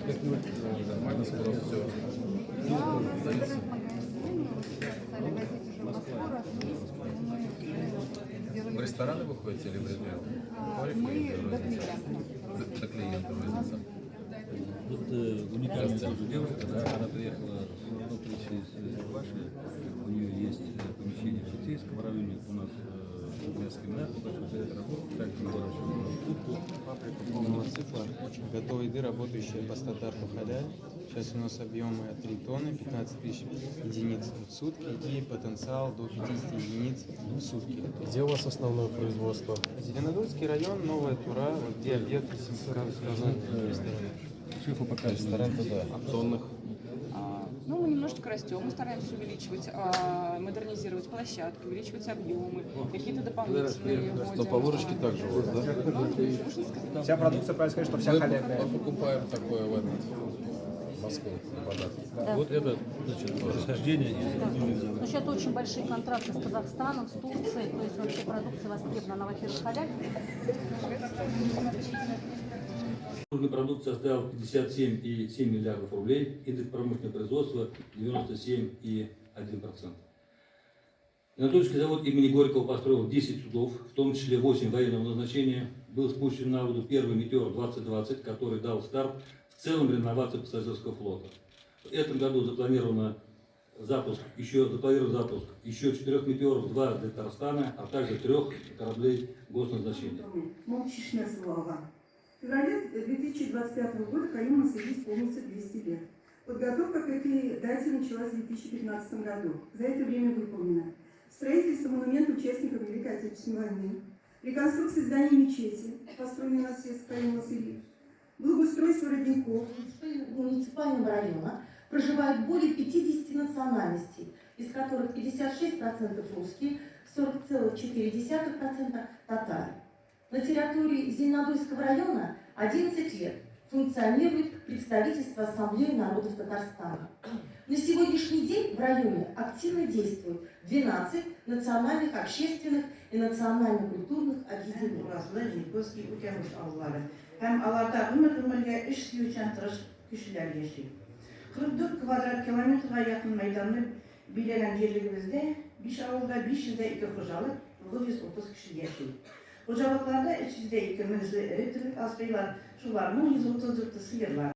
Нормально, спрос, все. В рестораны вы ходите или в ритейл? До клиентов возится. Вот уникальная тоже девушка, да, она приехала из Ваши, у нее есть помещение в Шицейском районе, у нас мясо мясо, также выращиваем курку, паприку полного цикла, Готовой еды, работающая по стандарту халяль. Сейчас у нас объемы 3 тонны, 15 тысяч единиц в сутки и потенциал до 50 единиц в сутки. Где у вас основное производство? Зеленодольский район, Новая Тура, вот где объект 700 ресторана. шефу показывают. Ресторан туда. Тонных. Ну, мы немножечко растем, мы стараемся увеличивать, модернизировать площадки, увеличивать объемы, какие-то дополнительные вводим. Что по выручке также у вас, да? Можно сказать? Вся продукция, правильно сказать, что вся халяльная. Мы покупаем такое в Москву на подарки. Да. Вот это, значит, происхождение из Но сейчас очень большие контракты с Казахстаном, с Турцией, то есть вообще продукция востребована, она, во-первых, халяль. продукция составил 57,7 миллиардов рублей, индекс промышленного производства 97,1%. Анатольский завод имени Горького построил 10 судов, в том числе 8 военного назначения. Был спущен на воду первый «Метеор-2020», который дал старт в целом реновации пассажирского флота. В этом году запланирован запуск еще 4 «Метеоров», 2 для Татарстана, а также 3 кораблей госназначения. В феврале 2025 года Каюму исполнится 200 лет. Подготовка к этой дате началась в 2015 году. За это время выполнено строительство монумента участникам Великой Отечественной войны, реконструкция зданий мечети, построенной на средства Каюма Сели, благоустройство родников. В муниципальном районе проживает более 50 национальностей, из которых 56% русские, 40,4% татары. На территории Зеленодольского района 11 лет функционирует представительство Ассамблеи народов Татарстана. На сегодняшний день в районе активно действуют 12 национальных, общественных и национально-культурных объединений. Hem alarda ömür-ömürge iş suyuçan tırış kişiler yaşıyor. 44 kvadrat kilometreye yakın meydanını bilenen yerlerimizde 5 avulda 502 hocalık, 930 kişi yaşıyor. Hocalıklarda 302 menzili elektrik asfaylar, şularının 134 sıyırlar.